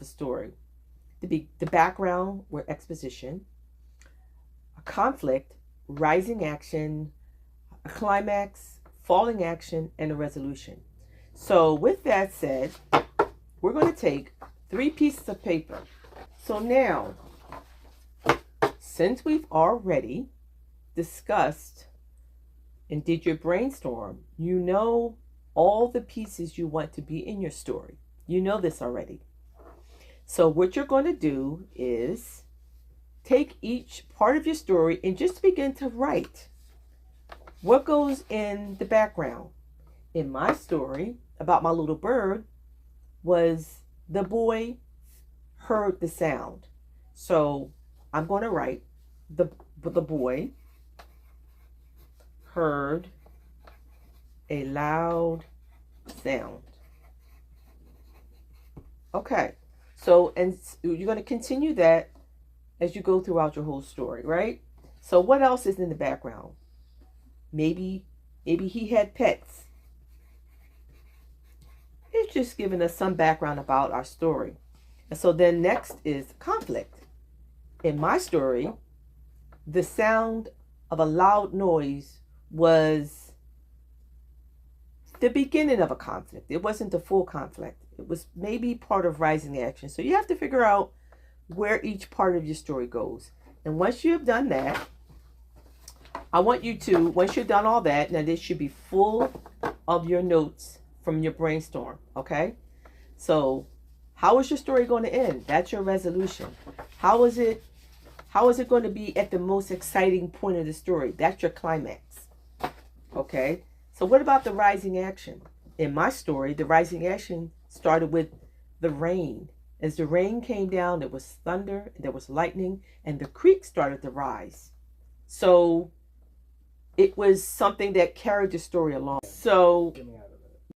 the story. The background were exposition, a conflict, rising action, a climax, falling action, and a resolution. So with that said, we're going to take 3 pieces of paper. So now, since we've already discussed and did your brainstorm, you know all the pieces you want to be in your story. You know this already. So what you're going to do is take each part of your story and just begin to write what goes in the background. In my story about my little bird was the boy heard the sound. So I'm going to write the boy heard a loud sound. Okay. So, and you're going to continue that as you go throughout your whole story, right? So what else is in the background? Maybe he had pets. It's just giving us some background about our story. And so then next is conflict. In my story, the sound of a loud noise was the beginning of a conflict. It wasn't the full conflict. It was maybe part of rising action. So you have to figure out where each part of your story goes. And once you have done that, I want you to, once you've done all that, now this should be full of your notes from your brainstorm, okay? So how is your story going to end? That's your resolution. How is it going to be at the most exciting point of the story? That's your climax, okay? So what about the rising action? In my story, the rising action started with the rain. As the rain came down, there was thunder, there was lightning, and the creek started to rise. So it was something that carried the story along. So